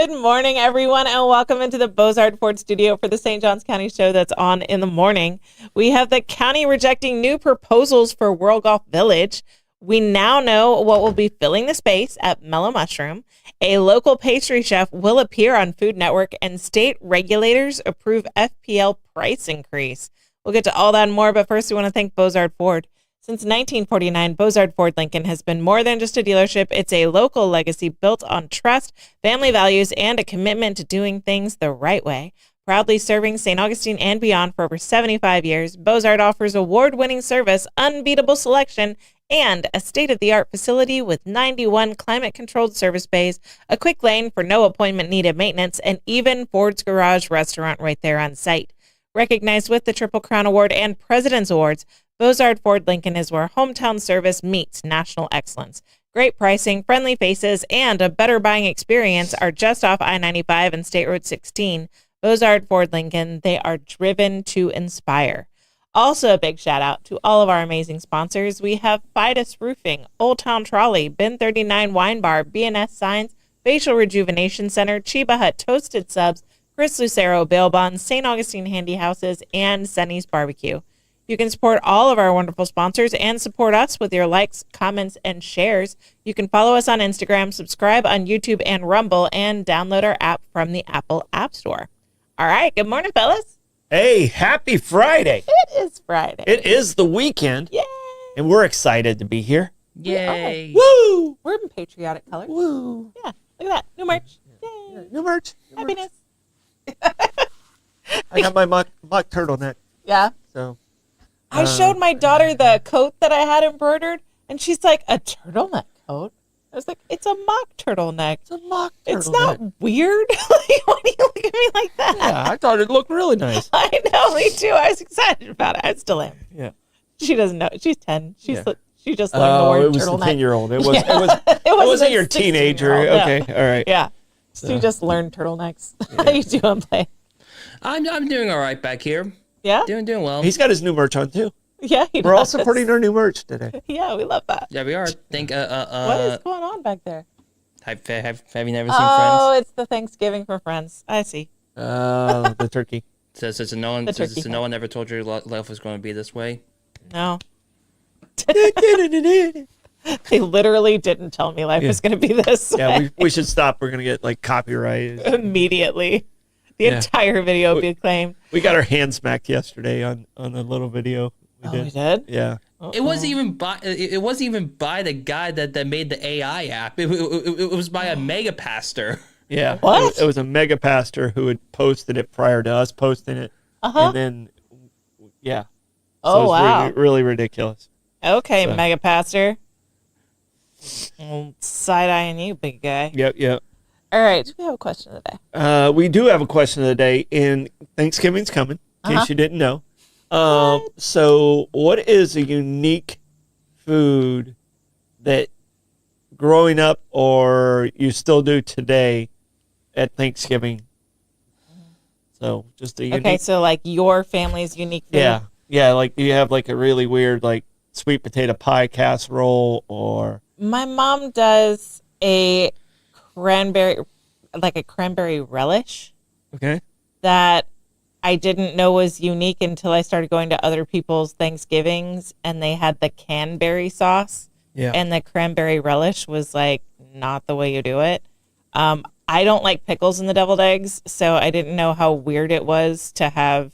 Good morning, everyone, and welcome into the Bozard Ford studio for the St. Johns County show that's on in the morning. We have the county rejecting new proposals for World Golf Village. We now know what will be filling the space at Mellow Mushroom. A local pastry chef will appear on Food Network, and state regulators approve FPL price increase. We'll get to all that and more, but first we want to thank Bozard Ford. Since 1949, Bozard Ford Lincoln has been more than just a dealership. It's a local legacy built on trust, family values, and a commitment to doing things the right way. Proudly serving St. Augustine and beyond for over 75 years, Bozard offers award-winning service, unbeatable selection, and a state-of-the-art facility with 91 climate-controlled service bays, a quick lane for no appointment-needed maintenance, and even Ford's Garage restaurant right there on site. Recognized with the Triple Crown Award and President's Awards, Bozard Ford Lincoln is where hometown service meets national excellence. Great pricing, friendly faces, and a better buying experience are just off I-95 and State Road 16. Bozard Ford Lincoln, they are driven to inspire. Also, a big shout out to all of our amazing sponsors. We have Fidus Roofing, Old Town Trolley, Bin 39 Wine Bar, BNS Signs, Facial Rejuvenation Center, Chiba Hut Toasted Subs, Chris Lucero Bail Bonds, St. Augustine Handy Houses, and Sunny's Barbecue. You can support all of our wonderful sponsors and support us with your likes, comments, and shares. You can follow us on Instagram, subscribe on YouTube and Rumble, and download our app from the Apple App Store. All right, good morning, fellas. Hey, happy Friday. It is Friday. It is the weekend. Yay. And we're excited to be here. Yay. Woo! We're in patriotic colors. Woo! Yeah, look at that. New merch. Yay. Yeah, new merch. Happiness. I got my mock turtleneck. Yeah. So I showed my daughter the coat that I had embroidered, and she's like, a turtleneck coat? I was like, it's a mock turtleneck. it's a mock turtleneck. It's not weird. Like, why do you look at me like that? Yeah, I thought it looked really nice. I know, me too. I was excited about it. I still am. Yeah. She doesn't know. She's 10. She just learned the Oh, word it was turtleneck. the 10-year-old. It was. Yeah. It wasn't a your teenager. 16-year-old, no. Okay. All right. Yeah. She just learned turtlenecks. How you doing, Play? I'm doing all right back here. Yeah? Doing well. He's got his new merch on too. Yeah, he We're all does. supporting our new merch today. Yeah, we love that. Yeah, we are. Think What is going on back there? have you never seen Oh, Friends? it's the Thanksgiving for Friends. I see. The turkey. So no one The turkey no one ever told you life was going to be this way. No. They literally didn't tell me life was going to be this Yeah, way. we should stop. We're gonna get like copyright. Immediately. The Yeah. entire video will be claimed. We got our hand smacked yesterday on a little video. We did? Yeah. It wasn't even by the guy that made the AI app. It was by a mega pastor. Yeah. What? It was a mega pastor who had posted it prior to us posting it. Uh-huh. And then, yeah. Oh, it was wow. really ridiculous. Okay, So- Mega Pastor. Side-eyeing you, big guy. Yep. All right, do we have a question of the day? We do have a question of the day, and Thanksgiving's coming, in Uh-huh. case you didn't know. So what is a unique food that growing up or you still do today at Thanksgiving? So just a unique. Okay, so like your family's unique food? Yeah. Yeah, like do you have like a really weird like sweet potato pie casserole or My mom does a cranberry relish okay? that I didn't know was unique until I started going to other people's Thanksgivings and they had the canberry sauce. Yeah. And the cranberry relish was like not the way you do it. I don't like pickles in the deviled eggs, so I didn't know how weird it was to have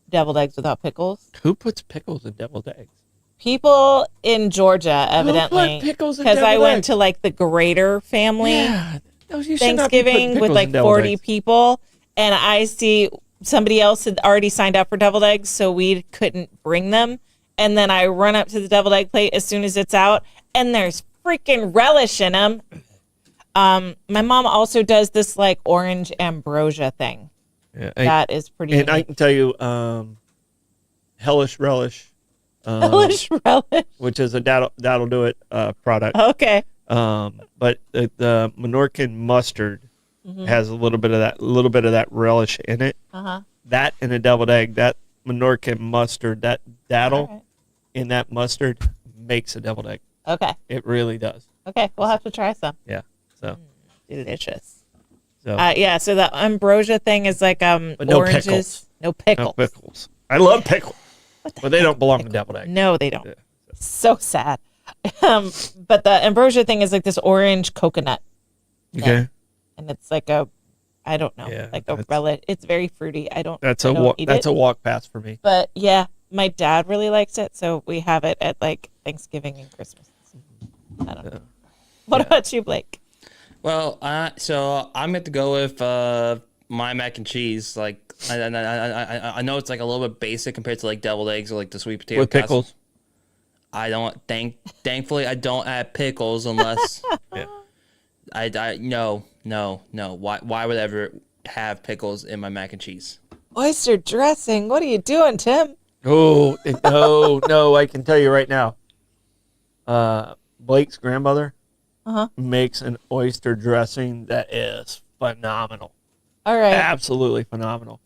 deviled eggs without pickles. Who puts pickles in deviled eggs? People in Georgia, evidently, put pickles in because I deviled went eggs? to like the Greater family Yeah. No, you should not be putting Thanksgiving with pickles like in deviled 40 eggs. people, and I see somebody else had already signed up for deviled eggs, so we couldn't bring them. And then I run up to the deviled egg plate as soon as it's out, and there's freaking relish in them. My mom also does this like orange ambrosia thing. Yeah, That is pretty and I unique. can tell you, Hellish Relish, Relish relish. which is a that'll do it product. Okay. But the Menorcan mustard has a little bit of that relish in it. Uh-huh. That and a deviled egg, that Menorcan mustard, that daddle All right. in that mustard makes a deviled egg. Okay. It really does. Okay. We'll have to try some. Yeah. So Delicious. So, Yeah, so the ambrosia thing is like But no oranges. pickles. No pickles. no pickles. I love pickles, What the but they heck don't belong to pickle? deviled eggs. No, they don't. Yeah. So sad. But the ambrosia thing is like this orange coconut, Okay, and it's like a, I don't know, Yeah, like a that's- relic. It's very fruity. I don't that's I a don't walk. eat That's it. a walk pass for me. But yeah, my dad really likes it, so we have it at like Thanksgiving and Christmas. I don't know. What Yeah. about you, Blake? Well, so I'm going to go with my mac and cheese. Like, I know it's like a little bit basic compared to like deviled eggs or like the sweet potato With casserole. pickles. I don't thankfully I don't add pickles unless Yeah. no. Why would I ever have pickles in my mac and cheese? Oyster dressing. What are you doing, Tim? Oh no! I can tell you right now. Blake's grandmother Uh-huh. makes an oyster dressing that is phenomenal. All right. Absolutely phenomenal.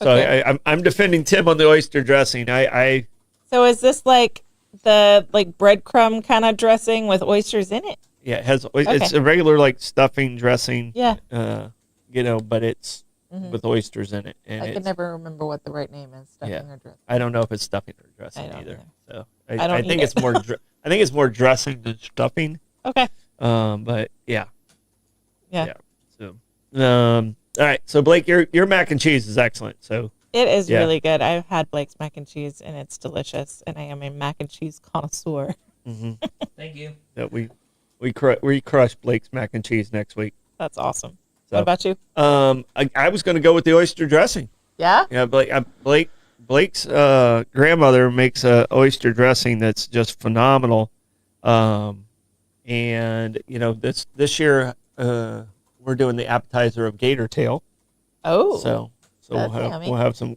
So Okay. I'm defending Tim on the oyster dressing. I So is this like the like breadcrumb kind of dressing with oysters in it? yeah, it has it's a regular like stuffing dressing. Yeah. But it's with oysters in it, and I it's, can never remember what the right name is. Stuffing Yeah. or dressing. I don't know if it's stuffing or I dressing don't either. either. So I don't think eat it's more I think it's more dressing than stuffing. Okay. But yeah. Yeah. So all right. So Blake, your mac and cheese is excellent. So It is Yeah. really good. I've had Blake's mac and cheese, and it's delicious. And I am a mac and cheese connoisseur. Thank you. that we crush Blake's mac and cheese next week. That's awesome. So, What about you? I was going to go with the oyster dressing. Yeah. Yeah, Blake's grandmother makes a oyster dressing that's just phenomenal. And you know this year we're doing the appetizer of gator tail. Oh. So That's yummy.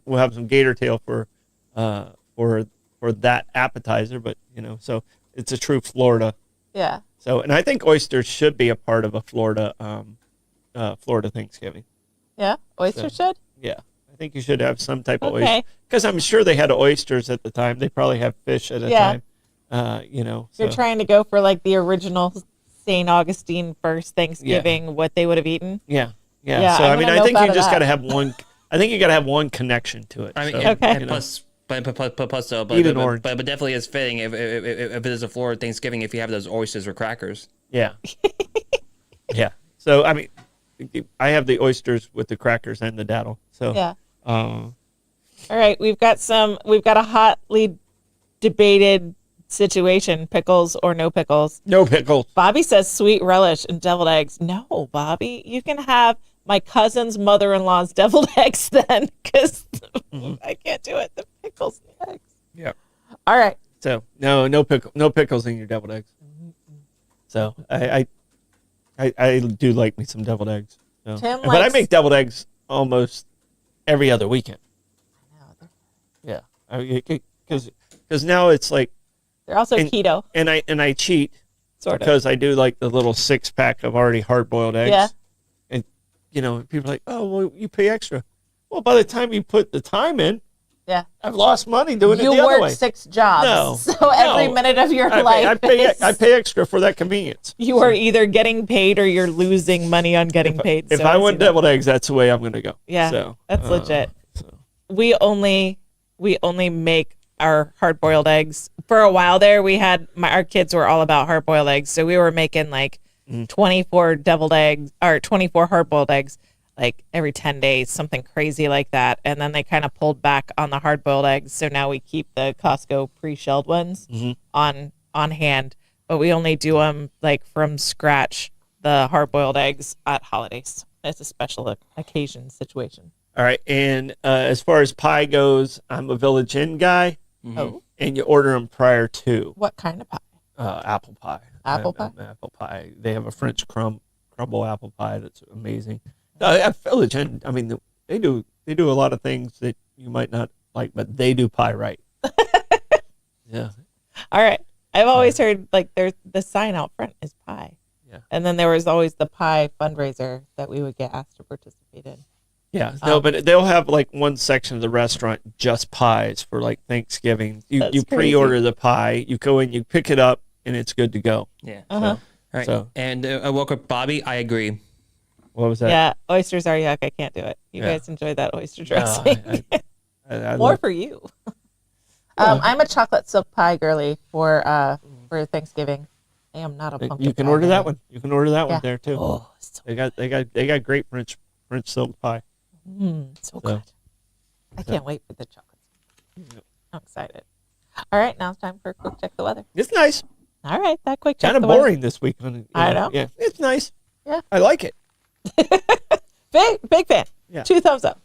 we'll have some gator tail for that appetizer. But you know, so it's a true Florida. Yeah. So and I think oysters should be a part of a Florida Thanksgiving. Yeah. Oyster shed. Yeah, I think you should have some type of Okay. oyster because I'm sure they had oysters at the time. They probably have fish at a Yeah. time. You know, You're so, trying to go for like the original St. Augustine first Thanksgiving, what they would have eaten. yeah. Yeah, So I'm I mean, gonna I think note you out just of got to that. have one. I think you got to have one connection to it. I mean, so, and, Okay. and you know. plus though, but Even orange. but definitely is fitting if it is a Florida Thanksgiving if you have those oysters or crackers. Yeah. Yeah. So I mean, I have the oysters with the crackers and the daddle. So Yeah. um, All right. We've got a hotly debated situation, pickles or no pickles. no pickles. Bobby says sweet relish and deviled eggs. No, Bobby, you can have my cousin's mother-in-law's deviled eggs then, because I can't do it. The pickles and the eggs. Yeah. All right. So no pickles in your deviled eggs. So I do like me some deviled eggs. So. Tim But I likes- make deviled eggs almost every other weekend. No, Yeah, because now it's like, they're also And- keto, and I cheat sort of. because I do like the little 6-pack of already hard boiled eggs. Yeah. And you know, people are like, oh well, you pay extra. Well, by the time you put the time in, Yeah. I've lost money doing it You the other work way. 6 jobs. No, So every no. minute of your I life I pay extra for that convenience. you are either getting paid or you're losing money on getting paid. If So I see want that. deviled eggs, that's the way I'm going to go. Yeah, So, that's legit. so. we only make our hard boiled eggs. For a while there, we had our kids were all about hard boiled eggs, so we were making like 24 deviled eggs or 24 hard boiled eggs like every 10 days, something crazy like that. And then they kind of pulled back on the hard boiled eggs, so now we keep the Costco pre-shelled ones on hand, but we only do them like from scratch, the hard boiled eggs at holidays. It's a special occasion situation. All right, and as far as pie goes, I'm a Village Inn guy, Oh, and you order them prior to what kind of pie? apple pie. Apple pie? Apple pie. They have a French crumble apple pie that's amazing. At Village Inn, I mean, they do a lot of things that you might not like, but they do pie right. Yeah. All right. I've always heard like there's the sign out front is pie. Yeah. And then there was always the pie fundraiser that we would get asked to participate in. Yeah, no, but they'll have like one section of the restaurant just pies for like Thanksgiving. You That's pre-order the pie, you go in, you pick it up, and it's good to go. Yeah. Uh-huh. All right. So- And welcome, Bobby. I agree. What was that? Yeah, oysters are yuck. I can't do it. You Yeah. guys enjoy that oyster No, dressing. I More love- for you. Well, I'm a chocolate silk pie girly for Thanksgiving. I am not a pumpkin. you can pie order that girly. one. You can order that Yeah. one there too. Oh, so, They got great French silk pie. so good. I can't wait for the chocolate. I'm excited. All right, now it's time for a quick check the weather. It's nice. All right, that quick check Kind of the weather. boring this week. I know. Yeah, it's nice. Yeah. I like it. Big fan. Yeah. 2 thumbs up.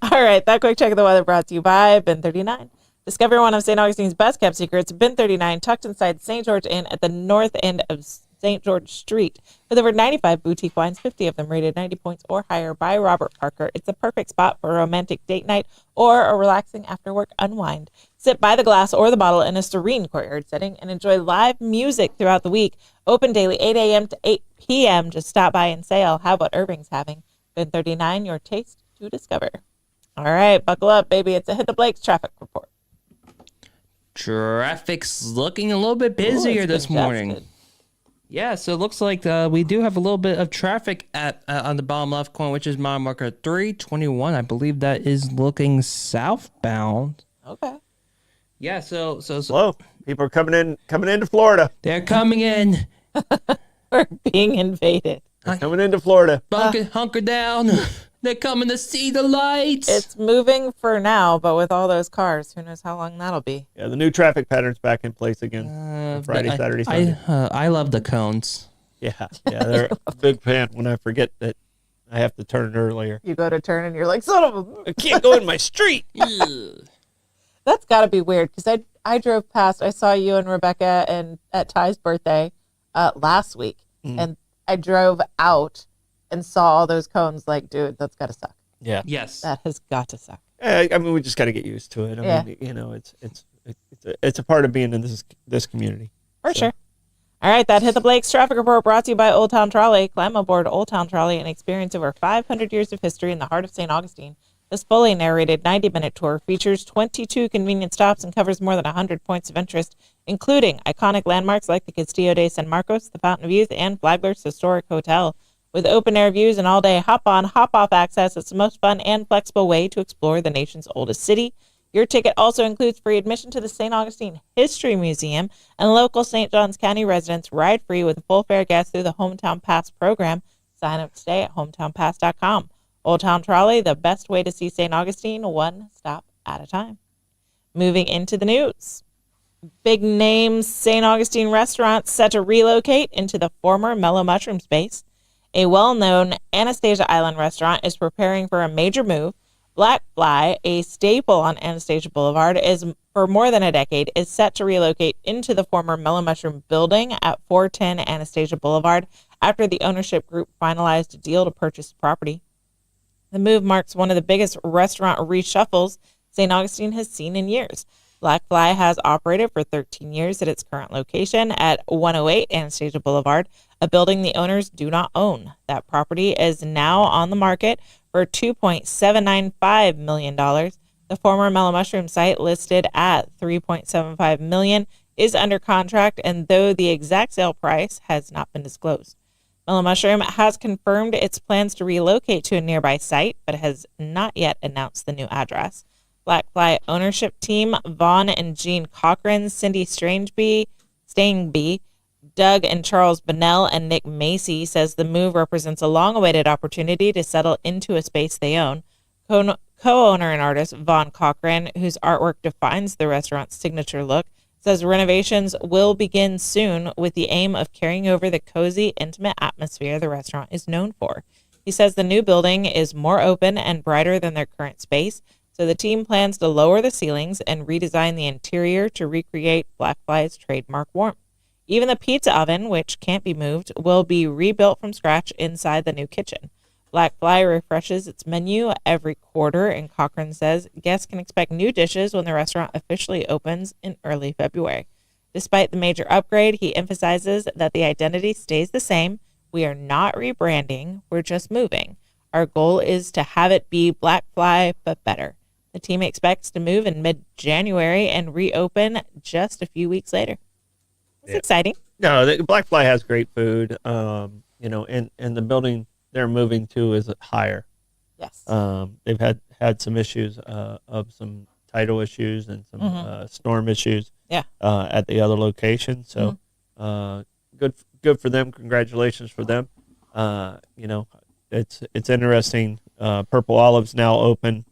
All right, that quick check of the weather brought to you by Bin 39. Discover one of St. Augustine's best kept secrets, Bin 39, tucked inside St. George Inn at the north end of St. George Street. With over 95 boutique wines, 50 of them rated 90 points or higher by Robert Parker, it's the perfect spot for a romantic date night or a relaxing after work unwind. Sit by the glass or the bottle in a serene courtyard setting and enjoy live music throughout the week. Open daily 8 a.m. to 8 p.m. Just stop by and say, I'll have what Irving's having. Bin 39, your taste to discover. All right, buckle up, baby. It's a Hit the Blakes traffic report. Traffic's looking a little bit Ooh, busier it's this morning. congested. Yeah, so it looks like we do have a little bit of traffic at on the bottom left corner, which is mile marker 321. I believe that is looking southbound. Okay. Yeah, so Hello. People are coming into Florida. they're coming in. We're being invaded. They're coming into Florida. Hunker down. They're coming to see the lights. It's moving for now, but with all those cars, who knows how long that'll be. Yeah, the new traffic pattern's back in place again. Friday, Saturday, Sunday. I love the cones. Yeah, they're a big fan when I forget that I have to turn earlier. You go to turn and you're like, son of a... I can't go in my street. That's got to be weird because I drove past. I saw you and Rebecca and at Ty's birthday last week, and I drove out and saw all those cones. Like, dude, that's got to suck. Yeah. Yes. That has got to suck. I mean, we just got to get used to it. I mean, you know, it's a part of being in this community. For sure. All right, that Hit the Blakes traffic report brought to you by Old Town Trolley. Climb aboard Old Town Trolley and experience over 500 years of history in the heart of St. Augustine. This fully narrated 90-minute tour features 22 convenient stops and covers more than 100 points of interest, including iconic landmarks like the Castillo de San Marcos, the Fountain of Youth, and Flagler's Historic Hotel. With open-air views and all-day hop-on, hop-off access, it's the most fun and flexible way to explore the nation's oldest city. Your ticket also includes free admission to the St. Augustine History Museum, and local St. Johns County residents ride free with a full fare guest through the Hometown Pass program. Sign up today at hometownpass.com. Old Town Trolley, the best way to see St. Augustine, one stop at a time. Moving into the news. Big name St. Augustine restaurant set to relocate into the former Mellow Mushroom space. A well-known Anastasia Island restaurant is preparing for a major move. Black Fly, a staple on Anastasia Boulevard, is for more than a decade, is set to relocate into the former Mellow Mushroom building at 410 Anastasia Boulevard after the ownership group finalized a deal to purchase the property. The move marks one of the biggest restaurant reshuffles St. Augustine has seen in years. Black Fly has operated for 13 years at its current location at 108 Anastasia Boulevard, a building the owners do not own. That property is now on the market for $2.795 million. The former Mellow Mushroom site, listed at $3.75 million, is under contract, and though the exact sale price has not been disclosed. Mellow Mushroom has confirmed its plans to relocate to a nearby site, but has not yet announced the new address. Black Fly ownership team, Vaughn and Jean Cochran, Cindy Stangby, Doug and Charles Bonnell, and Nick Macy, says the move represents a long-awaited opportunity to settle into a space they own. Co-owner and artist Vaughn Cochran, whose artwork defines the restaurant's signature look, says renovations will begin soon with the aim of carrying over the cozy, intimate atmosphere the restaurant is known for. He says the new building is more open and brighter than their current space, so the team plans to lower the ceilings and redesign the interior to recreate Black Fly's trademark warmth. Even the pizza oven, which can't be moved, will be rebuilt from scratch inside the new kitchen. Black Fly refreshes its menu every quarter, and Cochran says guests can expect new dishes when the restaurant officially opens in early February. Despite the major upgrade, he emphasizes that the identity stays the same. We are not rebranding, we're just moving. Our goal is to have it be Black Fly, but better. The team expects to move in mid-January and reopen just a few weeks later. It's exciting. No, Black Fly has great food. You know, and the building they're moving to is higher. Yes. They've had some issues of some tidal issues and some storm issues. Yeah. At the other location. So, good for them. Congratulations for them. It's interesting. Purple Olive's now open,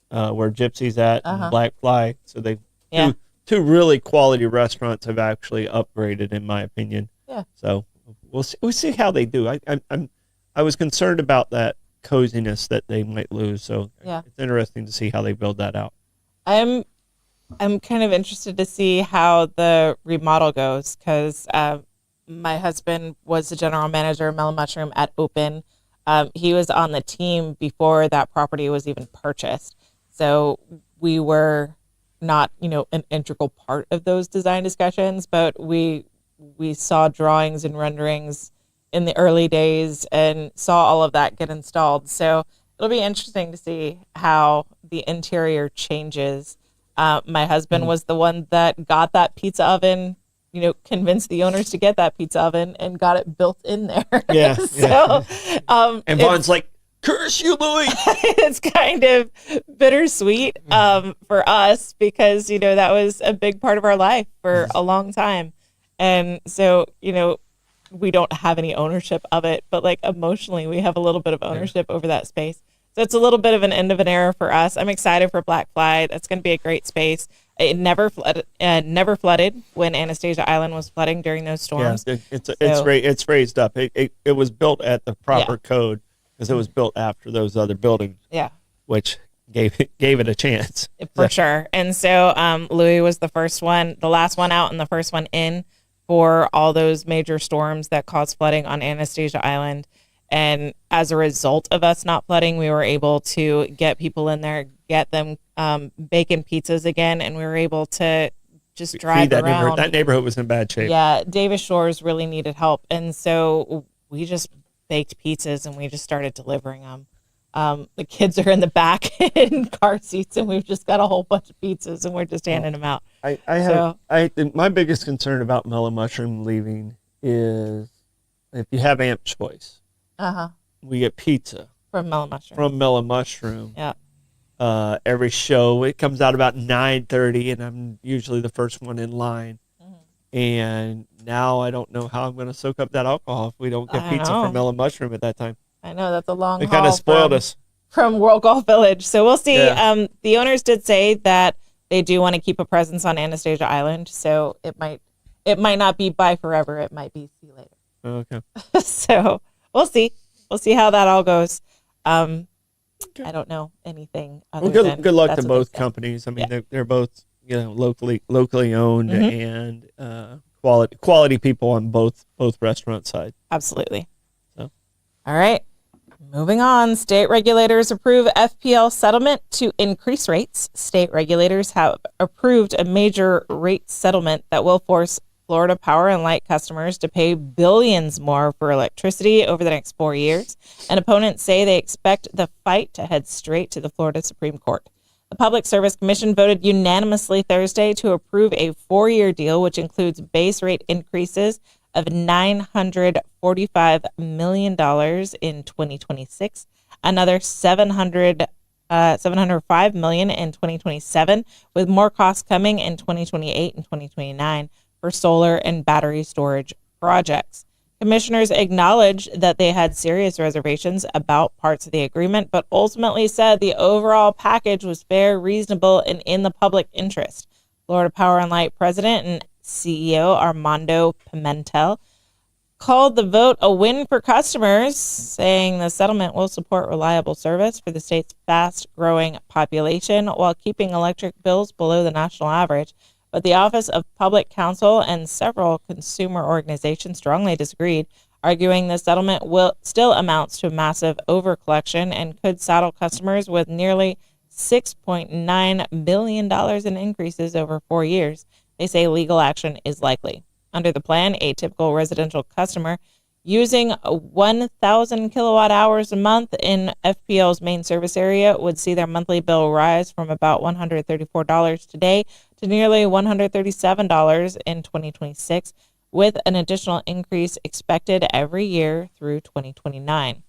where Gypsy's at, and Black Fly. So they two really quality restaurants have actually upgraded, in my opinion. Yeah. So we'll see how they do. I was concerned about that coziness that they might lose. So it's interesting to see how they build that out. I'm kind of interested to see how the remodel goes because my husband was the general manager of Mellow Mushroom at Open. He was on the team before that property was even purchased. So we were not, an integral part of those design discussions, but we saw drawings and renderings in the early days and saw all of that get installed. So it'll be interesting to see how the interior changes. My husband was the one that got that pizza oven, convinced the owners to get that pizza oven and got it built in there. Yeah. So, and Vaughn's like, curse you, Louie. It's kind of bittersweet for us because, that was a big part of our life for a long time. And so, we don't have any ownership of it, but like emotionally, we have a little bit of ownership over that space. So it's a little bit of an end of an era for us. I'm excited for Black Fly. That's going to be a great space. It never flooded when Anastasia Island was flooding during those storms. Yeah, it's raised up. It was built at the proper code because it was built after those other buildings. Yeah, which gave it a chance for sure. And so Louis was the last one out and the first one in for all those major storms that caused flooding on Anastasia Island. And as a result of us not flooding, we were able to get people in there, get them bacon pizzas again, and we were able to just drive around. That neighborhood was in bad shape. Yeah, Davis Shores really needed help. And so we just baked pizzas and we just started delivering them. The kids are in the back in car seats, and we've just got a whole bunch of pizzas, and we're just handing them out. My biggest concern about Mellow Mushroom leaving is if you have Amp Choice, we get pizza from Mellow Mushroom. Yeah. Every show it comes out about 9:30, and I'm usually the first one in line. And now I don't know how I'm going to soak up that alcohol if we don't get pizza from Mellow Mushroom at that time. I know that's a long haul. It kind of spoiled us from World Golf Village. So we'll see. Yeah. The owners did say that they do want to keep a presence on Anastasia Island. So it might not be bye forever. It might be see you later. Okay. So we'll see. We'll see how that all goes. I don't know anything other than good luck to both companies. I mean, they're both locally owned and quality people on both restaurant sides. Absolutely. So, all right. Moving on, state regulators approve FPL settlement to increase rates. State regulators have approved a major rate settlement that will force Florida Power and Light customers to pay billions more for electricity over the next 4 years. And opponents say they expect the fight to head straight to the Florida Supreme Court. The Public Service Commission voted unanimously Thursday to approve a 4-year deal, which includes base rate increases of $945 million in 2026, another $705 million in 2027, with more costs coming in 2028 and 2029 for solar and battery storage projects. Commissioners acknowledged that they had serious reservations about parts of the agreement, but ultimately said the overall package was fair, reasonable, and in the public interest. Florida Power and Light President and CEO Armando Pimentel called the vote a win for customers, saying the settlement will support reliable service for the state's fast-growing population while keeping electric bills below the national average. But the Office of Public Counsel and several consumer organizations strongly disagreed, arguing the settlement still amounts to a massive overcollection and could saddle customers with nearly $6.9 billion in increases over 4 years. They say legal action is likely. Under the plan, a typical residential customer using 1,000 kilowatt hours a month in FPL's main service area would see their monthly bill rise from about $134 today to nearly $137 in 2026, with an additional increase expected every year through 2029.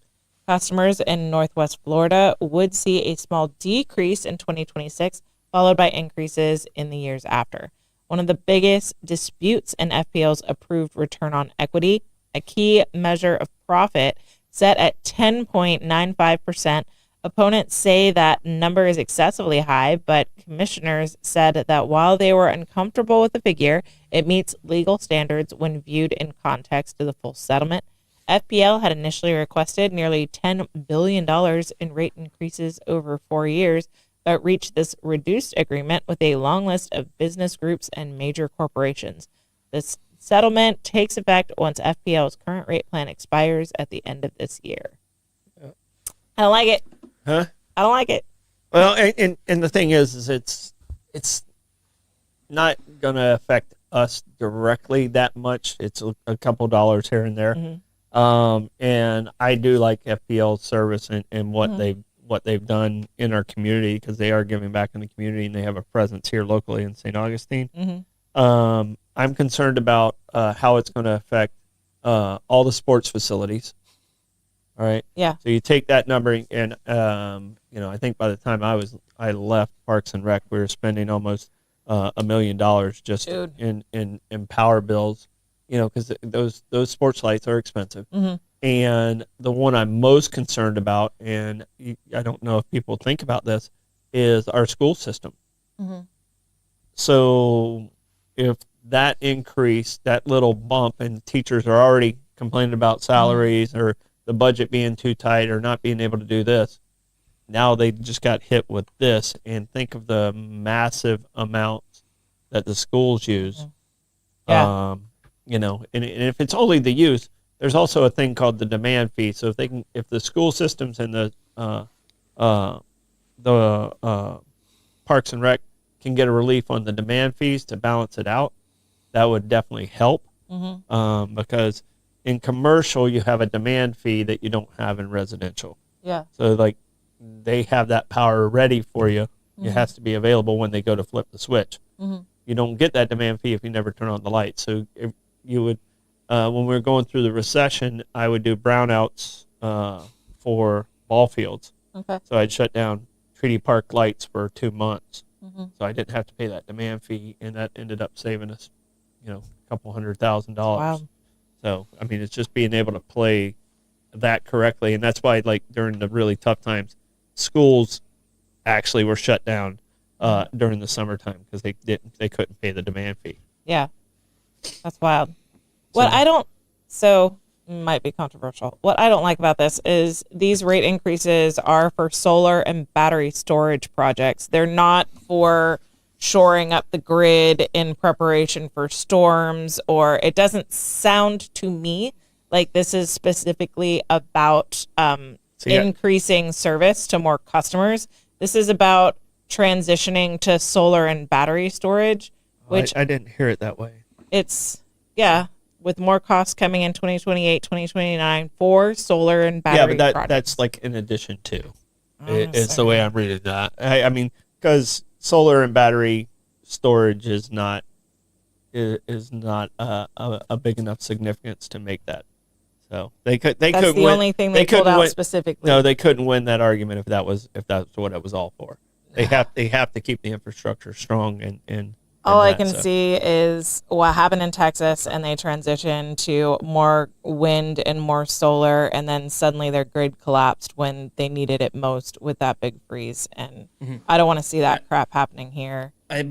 Customers in Northwest Florida would see a small decrease in 2026, followed by increases in the years after. One of the biggest disputes in FPL's approved return on equity, a key measure of profit set at 10.95%. Opponents say that number is excessively high, but commissioners said that while they were uncomfortable with the figure, it meets legal standards when viewed in context to the full settlement. FPL had initially requested nearly $10 billion in rate increases over 4 years, but reached this reduced agreement with a long list of business groups and major corporations. This settlement takes effect once FPL's current rate plan expires at the end of this year. I don't like it. Huh? I don't like it. Well, and the thing is it's not going to affect us directly that much. It's a couple dollars here and there. Mm-hmm. And I do like FPL's service and what Mm-hmm. they've done in our community, because they are giving back in the community and they have a presence here locally in St. Augustine. Mm-hmm. I'm concerned about how it's going to affect all the sports facilities. All right. Yeah. So you take that number and I think by the time I left Parks and Rec, we were spending almost $1 million just Dude. in power bills, because those sports lights are expensive. Mm-hmm. And the one I'm most concerned about, and I don't know if people think about this, is our school system. Mm-hmm. So if that increase, that little bump, and teachers are already complaining about salaries or the budget being too tight or not being able to do this, now they just got hit with this. And think of the massive amounts that the schools use. Yeah. And if it's only the use, there's also a thing called the demand fee. So if the school systems and the Parks and Rec can get a relief on the demand fees to balance it out, that would definitely help. Mm-hmm. Because in commercial, you have a demand fee that you don't have in residential. Yeah. So they have that power ready for you. It has to be available when they go to flip the switch. Mm-hmm. You don't get that demand fee if you never turn on the lights. So if you would, when we were going through the recession, I would do brownouts for ball fields. Okay. So I'd shut down Treaty Park lights for 2 months. Mm-hmm. So I didn't have to pay that demand fee, and that ended up saving us, a couple $100,000. Wow. So, I mean, it's just being able to play that correctly. And that's why, during the really tough times, schools actually were shut down during the summertime because they couldn't pay the demand fee. Yeah. That's wild. So might be controversial. What I don't like about this is these rate increases are for solar and battery storage projects. They're not for shoring up the grid in preparation for storms, or it doesn't sound to me like this is specifically about increasing service to more customers. This is about transitioning to solar and battery storage, which I didn't hear it that way. with more costs coming in 2028, 2029 for solar and battery projects. That's like in addition to. It's the way I'm reading that. I mean, because solar and battery storage is not a big enough significance to make that. So that's the only thing they pulled out specifically. No, they couldn't win that argument if that's what it was all for. They have to keep the infrastructure strong and all I can see is what happened in Texas, and they transitioned to more wind and more solar, and then suddenly their grid collapsed when they needed it most with that big freeze. And I don't want to see that crap happening here. I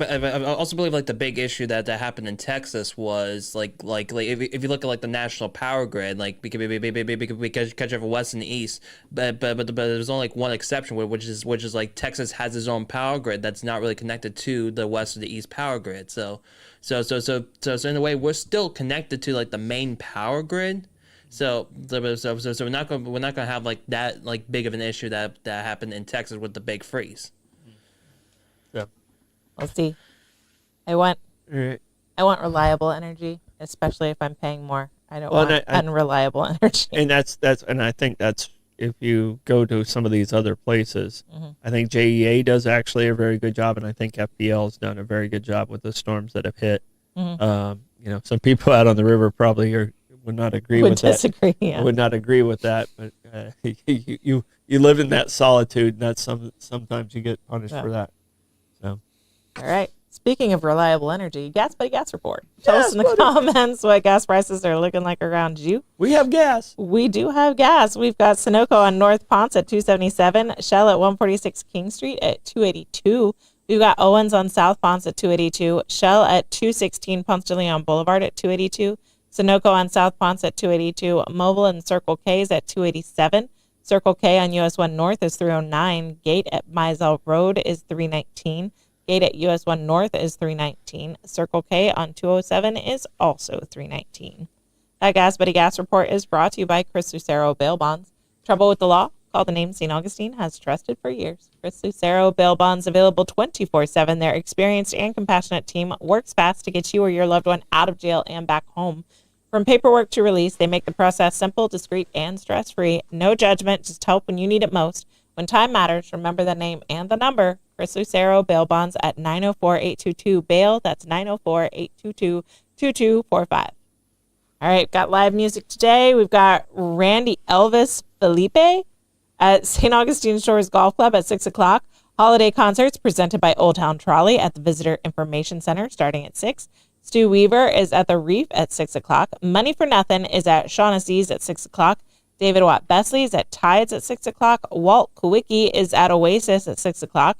also believe the big issue that happened in Texas was like if you look at the national power grid, because you have a west and the east, but there's only one exception, which is Texas has its own power grid that's not really connected to the west or the east power grid. So in a way we're still connected to the main power grid. So we're not gonna have that big of an issue that happened in Texas with the big freeze. Yeah. We'll see. I want reliable energy, especially if I'm paying more. I don't want unreliable energy. And I think that's if you go to some of these other places. I think JEA does actually a very good job, and I think FPL has done a very good job with the storms that have hit. Some people out on the river probably would not agree Would with that. disagree. I Yeah. would not agree with that. But you live in that solitude, and that's sometimes you get punished for that. So All right. Speaking of reliable energy, Gas Buddy Gas Report. Tell Gas us in the Buddy. comments what gas prices are looking like around you. we have gas. We do have gas. We've got Sunoco on North Ponce at $2.77, Shell at 146 King Street at $2.82. We've got Owens on South Ponce at $2.82, Shell at 216 Ponce de Leon Boulevard at $2.82, Sunoco on South Ponce at $2.82, Mobile and Circle K is at $2.87. Circle K on US 1 North is $3.09. Gate at Mizell Road is $3.19. Gate at US 1 North is $3.19. Circle K on 207 is also $3.19. That Gas Buddy Gas Report is brought to you by Chris Lucero Bail Bonds. Trouble with the law? Call the name St. Augustine has trusted for years. Chris Lucero Bail Bonds available 24/7. Their experienced and compassionate team works fast to get you or your loved one out of jail and back home. From paperwork to release, they make the process simple, discreet, and stress-free. No judgment, just help when you need it most. When time matters, remember the name and the number. Chris Lucero Bail Bonds at 904-822-BAIL. That's 904-822-2245. All right, got live music today. We've got Randy Elvis Felipe at St. Augustine Shores Golf Club at 6 o'clock. Holiday concerts presented by Old Town Trolley at the Visitor Information Center starting at 6. Stu Weaver is at the Reef at 6 o'clock. Money for Nothing is at Shaughnessy's at 6 o'clock. David Watt Besley's at Tides at 6 o'clock. Walt Kowicki is at Oasis at 6 o'clock.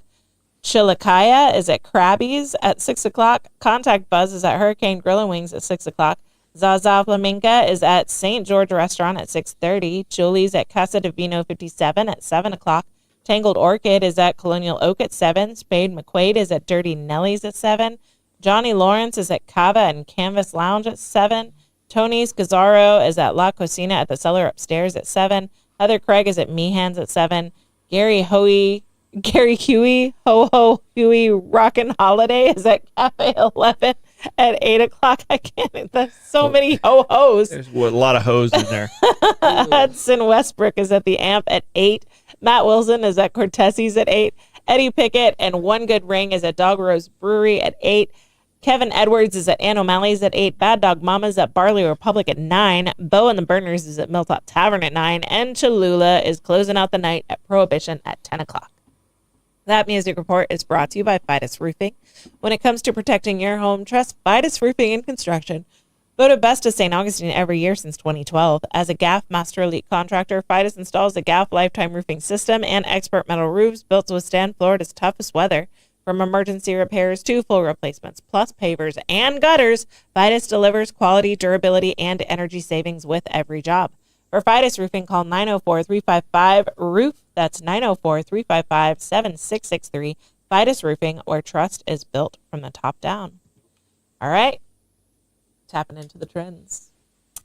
Chilakaya is at Krabby's at 6 o'clock. Contact Buzz is at Hurricane Grill and Wings at 6 o'clock. Zaza Flamenca is at St. George Restaurant at 6:30. Julie's at Casa de Vino 57 at 7 o'clock. Tangled Orchid is at Colonial Oak at 7. Spade McQuaid is at Dirty Nelly's at 7. Johnny Lawrence is at Cava and Canvas Lounge at 7. Tony's Gazzaro is at La Cocina at the Cellar upstairs at 7. Heather Craig is at Meehan's at 7. Gary Huey, Ho Ho Huey Rockin' Holiday is at Cafe 11 at 8 o'clock. I can't, there's so many ho-hos. There's a lot of hoes in there. Hudson Westbrook is at the Amp at 8. Matt Wilson is at Cortesi's at 8. Eddie Pickett and One Good Ring is at Dog Rose Brewery at 8. Kevin Edwards is at Ann O'Malley's at 8. Bad Dog Mama's at Barley Republic at 9. Bo and the Burners is at Milltop Tavern at 9. And Cholula is closing out the night at Prohibition at 10 o'clock. That music report is brought to you by Fidus Roofing. When it comes to protecting your home, trust Fidus Roofing and Construction. Voted best of St. Augustine every year since 2012. As a GAF Master Elite contractor, Fidus installs a GAF lifetime roofing system and expert metal roofs built to withstand Florida's toughest weather. From emergency repairs to full replacements, plus pavers and gutters, Fidus delivers quality, durability, and energy savings with every job. For Fidus Roofing, call 904-355-ROOF. That's 904-355-7663. Fidus Roofing, where trust is built from the top down. All right. Tapping into the trends.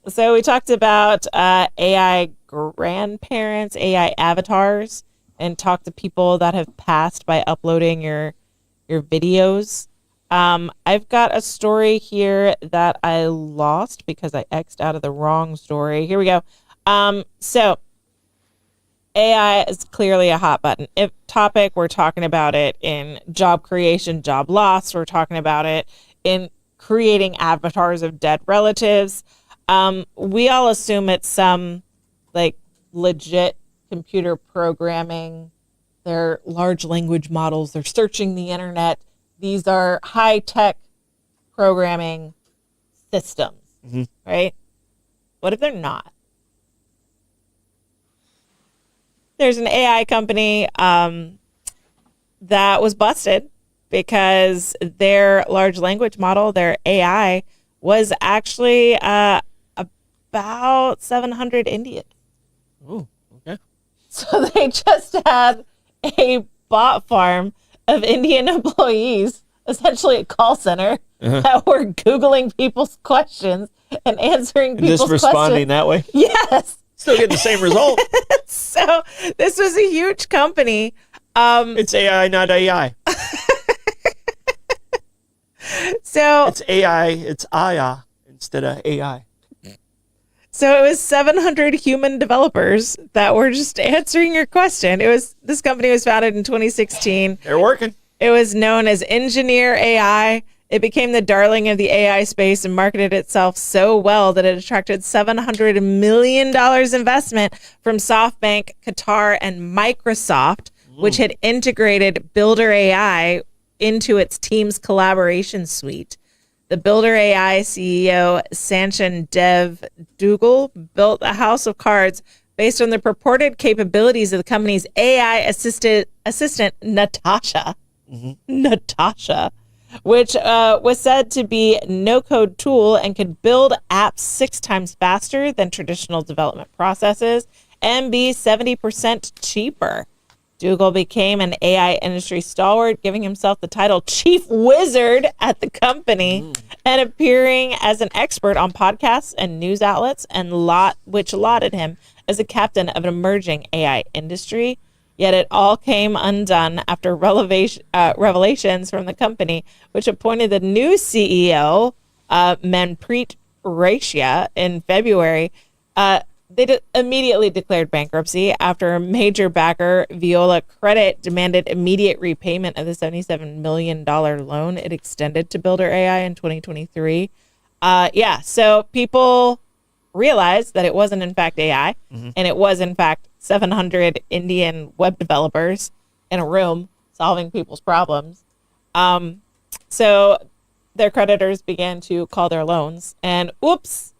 So we talked about AI grandparents, AI avatars, and talked to people that have passed by uploading your videos. I've got a story here that I lost because I X'd out of the wrong story. Here we go. So AI is clearly a hot button topic. We're talking about it in job creation, job loss. We're talking about it in creating avatars of dead relatives. We all assume it's some like legit computer programming. They're large language models. They're searching the internet. These are high-tech programming systems, right? What if they're not? There's an AI company that was busted because their large language model, their AI, was actually about 700 Indians. Oh, okay. So they just had a bot farm of Indian employees, essentially a call center, that were Googling people's questions and answering people's Just responding questions. that way? Yes. Still get the same result. So this was a huge company. It's AI, not AI. So It's AI, it's IA instead of AI. So it was 700 human developers that were just answering your question. This company was founded in 2016. They're working. It was known as Engineer AI. It became the darling of the AI space and marketed itself so well that it attracted $700 million investment from SoftBank, Qatar, and Microsoft, which had integrated Builder AI into its Teams collaboration suite. The Builder AI CEO, Sanchin Dev Dougal, built a house of cards based on the purported capabilities of the company's AI assistant, Natasha. Natasha, which was said to be a no-code tool and could build apps 6 times faster than traditional development processes and be 70% cheaper. Dougal became an AI industry stalwart, giving himself the title Chief Wizard at the company and appearing as an expert on podcasts and news outlets, and which lauded him as a captain of an emerging AI industry. Yet it all came undone after revelations from the company, which appointed the new CEO, Manpreet Rashia, in February. They immediately declared bankruptcy after a major backer, Viola Credit, demanded immediate repayment of the $77 million loan it extended to Builder AI in 2023. So people realized that it wasn't in fact AI, and it was in fact 700 Indian web developers in a room solving people's problems. So their creditors began to call their loans, and oops.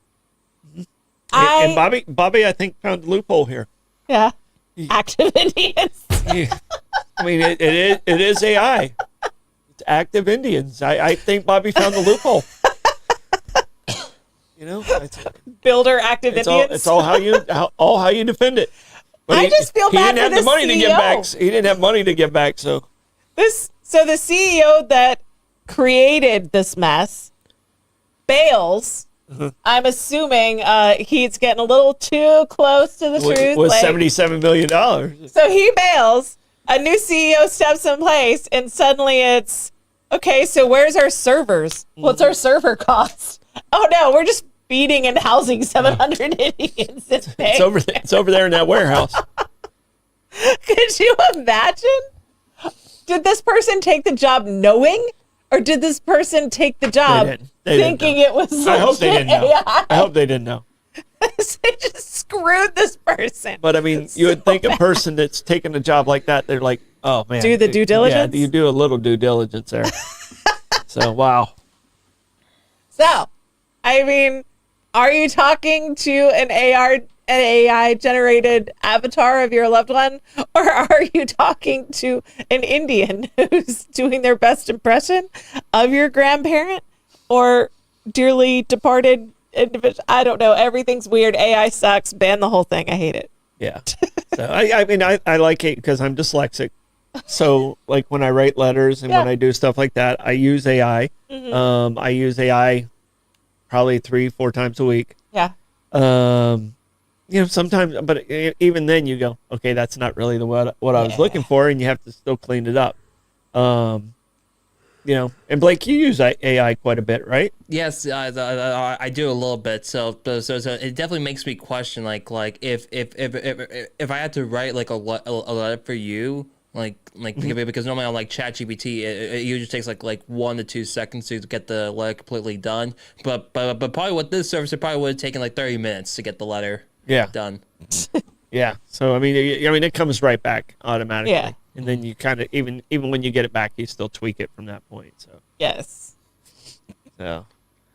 And Bobby, I think found a loophole here. Yeah. Active Indians. I mean, it is AI. It's active Indians. I think Bobby found the loophole. Builder active Indians. It's all how you defend it. But I just feel bad for the He didn't have the money CEO. to give back. He didn't have money to give back. So the CEO that created this mess bails. I'm assuming he's getting a little too close to the truth. with $77 million. So he bails. A new CEO steps in place, and suddenly it's okay. So where's our servers? What's our server cost? Oh no, we're just feeding and housing 700 Indians. It's over there in that warehouse. Could you imagine? Did this person take the job knowing, or did this person take the job thinking it was? I hope they didn't know. AI? I hope they didn't know. They just screwed this person. But I mean, you would think a person that's taking a job like that, they're like, oh man, Do the due diligence? Yeah, you do a little due diligence there. So wow. So, I mean, are you talking to an AI generated avatar of your loved one, or are you talking to an Indian who's doing their best impression of your grandparent or dearly departed individual? I don't know. Everything's weird. AI sucks. Ban the whole thing. I hate it. Yeah. So I mean, I like it because I'm dyslexic. So like when I write letters and when I do stuff like that, I use AI. I use AI probably 3-4 times a week. Yeah. Sometimes, but even then you go, okay, that's not really what I was looking for, and you have to still clean it up. And Blake, you use AI quite a bit, right? Yes, I do a little bit. So it definitely makes me question, like if I had to write like a letter for you, because normally on like ChatGPT, it usually takes like 1 to 2 seconds to get the letter completely done. But probably with this service, it probably would have taken like 30 minutes to get the letter done. Yeah. So I mean, it comes right back automatically. Yeah. And then you kind of even when you get it back, you still tweak it from that point. So Yes. so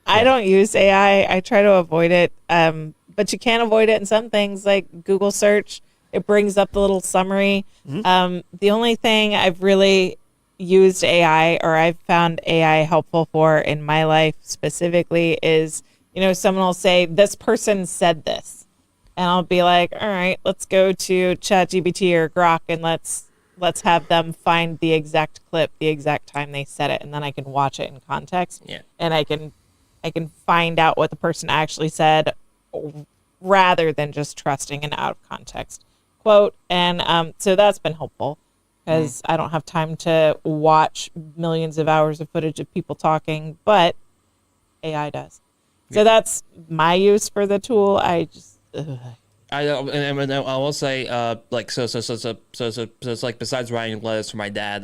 I don't use AI. I try to avoid it. But you can't avoid it in some things like Google search. It brings up the little summary. The only thing I've really used AI or I've found AI helpful for in my life specifically is, someone will say, this person said this. And I'll be like, all right, let's go to ChatGPT or Grok and let's have them find the exact clip, the exact time they said it, and then I can watch it in context. Yeah. And I can find out what the person actually said rather than just trusting an out of context quote. And so that's been helpful because I don't have time to watch millions of hours of footage of people talking, but AI does. So that's my use for the tool. and I will say, like, so it's like, besides writing letters for my dad,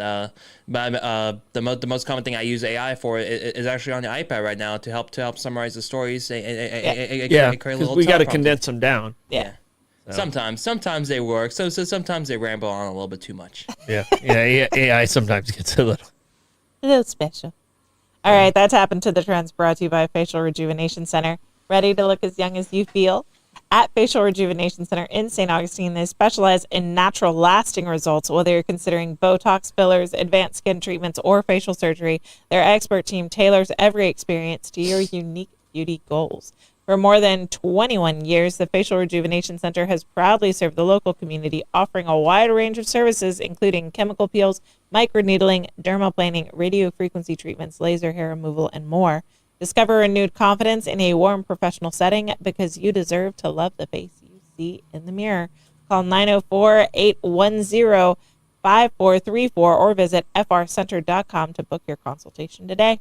the most common thing I use AI for is actually on the iPad right now to help summarize the stories Yeah, and create because little we got to teleprompters. condense them down. Yeah. Sometimes they work. So sometimes they ramble on a little bit too much. Yeah, AI sometimes gets a little. A little special. All right, that's Happened to the Trends, brought to you by Facial Rejuvenation Center. Ready to look as young as you feel? At Facial Rejuvenation Center in St. Augustine, they specialize in natural, lasting results. Whether you're considering Botox, fillers, advanced skin treatments, or facial surgery, their expert team tailors every experience to your unique beauty goals. For more than 21 years, the Facial Rejuvenation Center has proudly served the local community, offering a wide range of services, including chemical peels, microneedling, dermaplaning, radiofrequency treatments, laser hair removal, and more. Discover renewed confidence in a warm professional setting, because you deserve to love the face you see in the mirror. Call 904-810-5434 or visit frcenter.com to book your consultation today.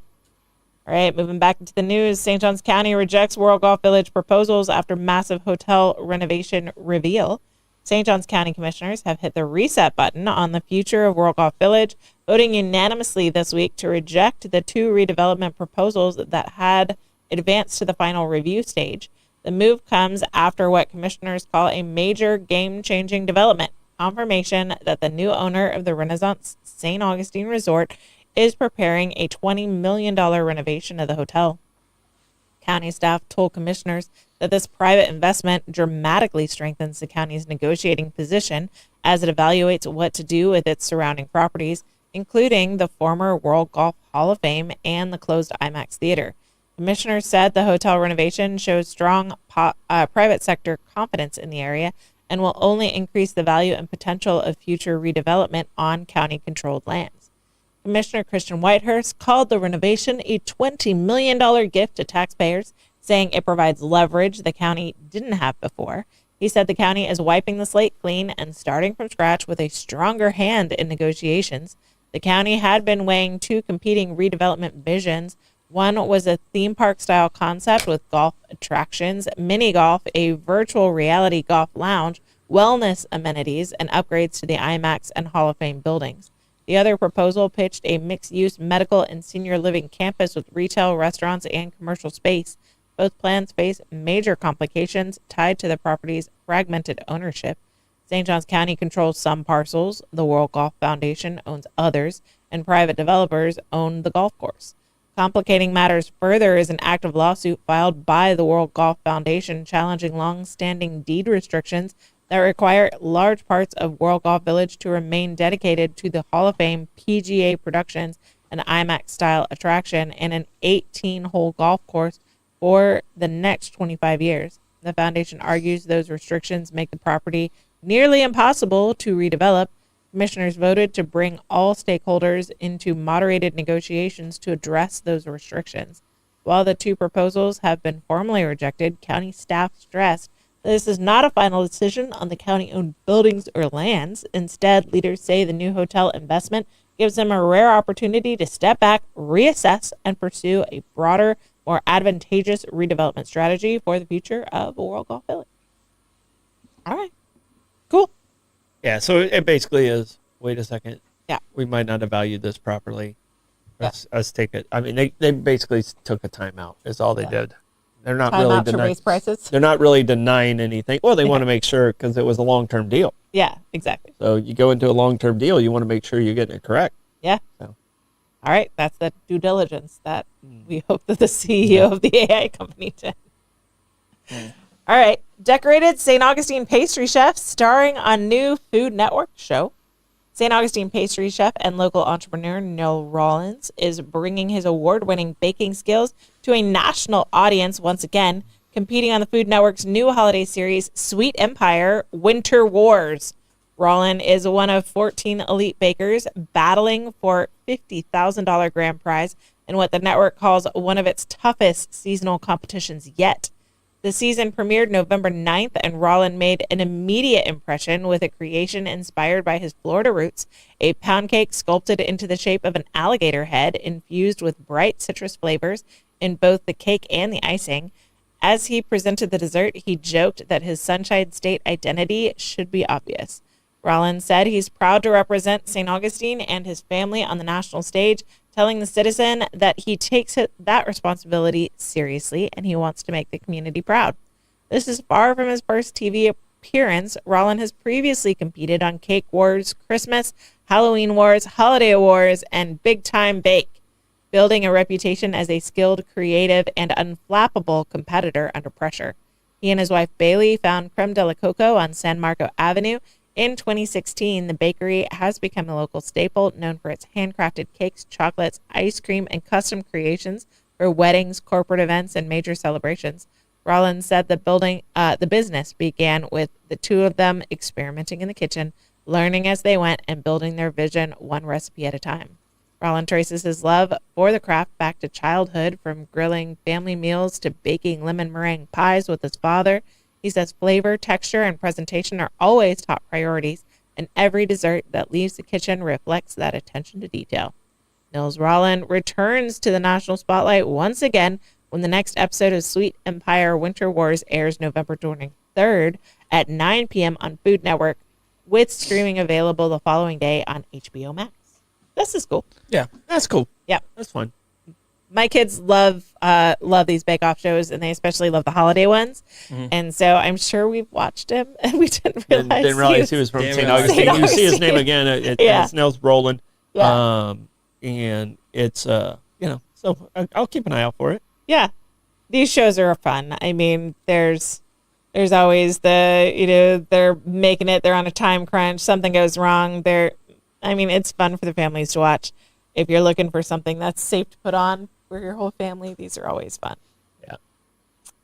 All right, moving back into the news, St. Johns County rejects World Golf Village proposals after massive hotel renovation reveal. St. Johns County commissioners have hit the reset button on the future of World Golf Village, voting unanimously this week to reject the 2 redevelopment proposals that had advanced to the final review stage. The move comes after what commissioners call a major game-changing development: confirmation that the new owner of the Renaissance St. Augustine Resort is preparing a $20 million renovation of the hotel. County staff told commissioners that this private investment dramatically strengthens the county's negotiating position as it evaluates what to do with its surrounding properties, including the former World Golf Hall of Fame and the closed IMAX Theater. Commissioners said the hotel renovation shows strong private sector confidence in the area and will only increase the value and potential of future redevelopment on county-controlled lands. Commissioner Christian Whitehurst called the renovation a $20 million gift to taxpayers, saying it provides leverage the county didn't have before. He said the county is wiping the slate clean and starting from scratch with a stronger hand in negotiations. The county had been weighing 2 competing redevelopment visions. One was a theme park style concept with golf attractions, mini golf, a virtual reality golf lounge, wellness amenities, and upgrades to the IMAX and Hall of Fame buildings. The other proposal pitched a mixed-use medical and senior living campus with retail, restaurants, and commercial space. Both plans face major complications tied to the property's fragmented ownership. St. Johns County controls some parcels, the World Golf Foundation owns others, and private developers own the golf course. Complicating matters further is an active lawsuit filed by the World Golf Foundation challenging long-standing deed restrictions that require large parts of World Golf Village to remain dedicated to the Hall of Fame, PGA Productions, an IMAX-style attraction, and an 18-hole golf course for the next 25 years. The foundation argues those restrictions make the property nearly impossible to redevelop. Commissioners voted to bring all stakeholders into moderated negotiations to address those restrictions. While the 2 proposals have been formally rejected, county staff stressed this is not a final decision on the county-owned buildings or lands. Instead, leaders say the new hotel investment gives them a rare opportunity to step back, reassess, and pursue a broader, more advantageous redevelopment strategy for the future of World Golf Village. All right. Cool. Yeah, so it basically is, wait a second. Yeah. We might not have valued this properly. Let's take it. I mean, they basically took a timeout is all they did. They're not Time really out to denying raise prices. They're not really denying anything. Well, they want to make sure because it was a long-term deal. Yeah, exactly. So you go into a long-term deal, you want to make sure you're getting it correct. Yeah. So. All right. That's the due diligence that we hope that the CEO of the AI company did. All right. Decorated St. Augustine pastry chef starring on new Food Network show. St. Augustine pastry chef and local entrepreneur Noel Rollins is bringing his award-winning baking skills to a national audience once again, competing on the Food Network's new holiday series, Sweet Empire Winter Wars. Rollin is one of 14 elite bakers battling for $50,000 grand prize in what the network calls one of its toughest seasonal competitions yet. The season premiered November 9th, and Rollin made an immediate impression with a creation inspired by his Florida roots, a pound cake sculpted into the shape of an alligator head infused with bright citrus flavors in both the cake and the icing. As he presented the dessert, he joked that his Sunshine State identity should be obvious. Rollins said he's proud to represent St. Augustine and his family on the national stage, telling the Citizen that he takes that responsibility seriously and he wants to make the community proud. This is far from his first TV appearance. Rollins has previously competed on Cake Wars, Christmas, Halloween Wars, Holiday Wars, and Big Time Bake, building a reputation as a skilled, creative, and unflappable competitor under pressure. He and his wife Bailey found Creme de la Coco on San Marco Avenue. In 2016, the bakery has become a local staple, known for its handcrafted cakes, chocolates, ice cream, and custom creations for weddings, corporate events, and major celebrations. Rollins said the business began with the two of them experimenting in the kitchen, learning as they went, and building their vision one recipe at a time. Rollins traces his love for the craft back to childhood, from grilling family meals to baking lemon meringue pies with his father. He says flavor, texture, and presentation are always top priorities, and every dessert that leaves the kitchen reflects that attention to detail. Nils Rollins returns to the national spotlight once again when the next episode of Sweet Empire Winter Wars airs November 23rd at 9 p.m. on Food Network, with streaming available the following day on HBO Max. This is cool. Yeah, that's cool. Yeah. That's fun. My kids love these bake-off shows, and they especially love the holiday ones. Mm-hmm. And so I'm sure we've watched him, and we didn't realize he was from Didn't St. realize. Augustine. St. You see his Augustine. name again. It's Nels Roland. Yeah. And it's so I'll keep an eye out for it. Yeah. These shows are fun. I mean, there's always they're making it, they're on a time crunch, something goes wrong. It's fun for the families to watch. If you're looking for something that's safe to put on for your whole family, these are always fun. Yeah.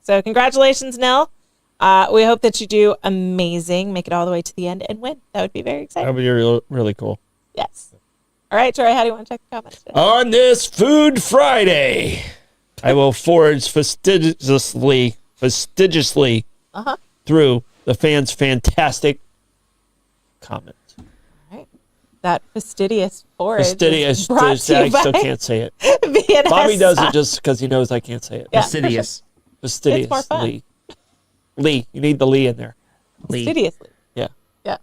So congratulations, Nell. We hope that you do amazing, make it all the way to the end, and win. That would be very exciting. That would be really, really cool. Yes. All right, Troy, how do you want to check the comments today? On this Food Friday, I will forage fastidiously through the fans' fantastic comments. All right. That fastidious forage Fastidious. is brought to I you by still can't say it. BNS. Bobby does it just because he knows I can't say it. Yeah. Fastidious. Fastidious. It's more fun. Lee. You need the Lee in there. Fastidiously. Yeah. Yeah.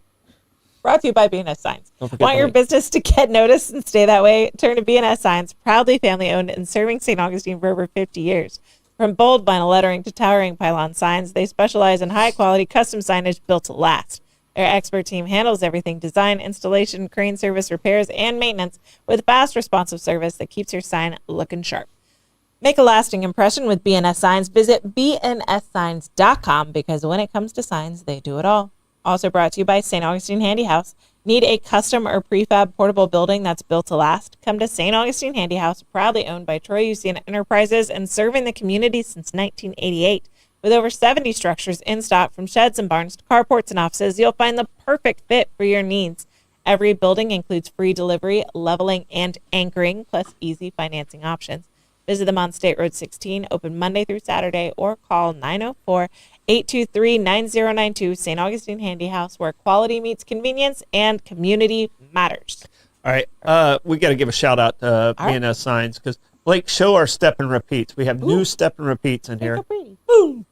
Brought to you by BNS Signs. Don't forget Want the your link. business to get noticed and stay that way? Turn to BNS Signs, proudly family-owned and serving St. Augustine for over 50 years. From bold vinyl lettering to towering pylon signs, they specialize in high-quality custom signage built to last. Their expert team handles everything: design, installation, crane service, repairs, and maintenance with fast, responsive service that keeps your sign looking sharp. Make a lasting impression with BNS Signs. Visit bnssigns.com, because when it comes to signs, they do it all. Also brought to you by St. Augustine Handy House. Need a custom or prefab portable building that's built to last? Come to St. Augustine Handy House, proudly owned by Troy Usian Enterprises and serving the community since 1988. With over 70 structures in stock, from sheds and barns to carports and offices, you'll find the perfect fit for your needs. Every building includes free delivery, leveling, and anchoring, plus easy financing options. Visit them on State Road 16, open Monday through Saturday, or call 904-823-9092, St. Augustine Handy House, where quality meets convenience and community matters. All right. We got to give a shout out to BNS Signs, because Blake, show our step and repeats. We have new step and repeats in They're here. so pretty. Boom.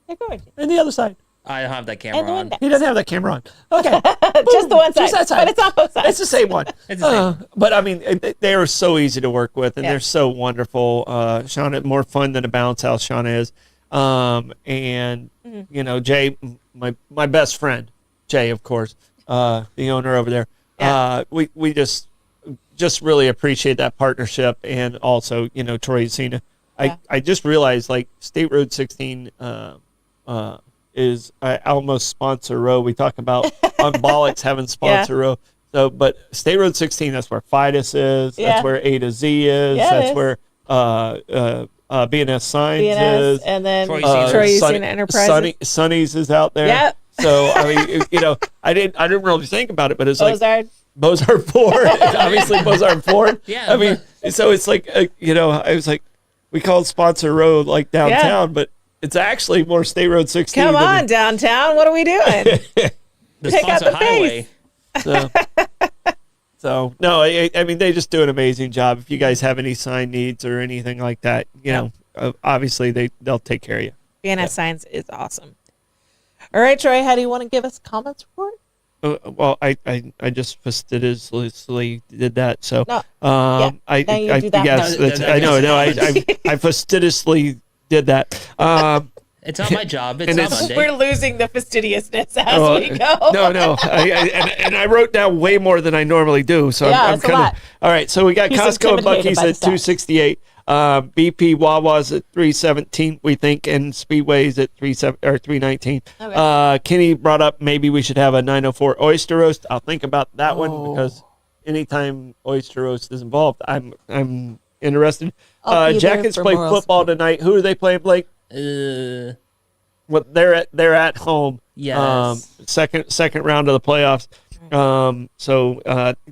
They're gorgeous. And the other side. I don't have that And camera the on. window. He doesn't have that camera on. Okay. Just the one side. Just that side. But it's on both sides. It's the same one. It's the same. But I mean, they are so easy to work with, and Yeah. they're so wonderful. Shauna, more fun than a bounce house, Shauna is. And Jay, my best friend, Jay, of course, the owner over there. Yeah. We just really appreciate that partnership, and also Troy Ucina. Yeah. I just realized, like, State Road 16 is Almost Sponsor Row. We talk about on Bollocks having Sponsor Row. So, but State Road 16, that's where Fidus is. Yeah. That's where A to Z is. Yeah, it That's is. where BNS Signs BNS, is. and then Troy Troy Ucina. Ucina Enterprises. Sonny's is out there. Yep. So I mean, I didn't really think about it, but it's like Ozard. Bozard Ford, obviously Bozard Ford. Yeah, I mean, so it's like I was like, we call it Sponsor Road like downtown, but it's actually more State Road 16. Come than- on, downtown. What are we doing? The Pick out sponsor the highway. So no, I mean, they just do an amazing job. If you guys have any sign needs or anything like that, obviously they'll take care of you. Vienna Science is awesome. All right, Troy, how do you want to give us comments report? Well, I just fastidiously did that. So, No. Yeah. Now you do that yes, part. I know. That's- I fastidiously did that. It's not my job. It's not Monday. We're losing the fastidiousness as we go. No. And I wrote down way more than I normally do. So Yeah, I'm it's a kind lot. of all right. So we got He's Costco and intimidated Bucky's by the at stats. 268. BP Wawa's at 317, we think, and Speedway's at 319. Okay. Kenny brought up maybe we should have a 904 oyster roast. I'll think about that one because anytime oyster roast is involved, I'm interested. I'll be there Jackets for play moral football support. tonight. Who are they playing, Blake? Well, they're at home. Yes. Second round of the playoffs.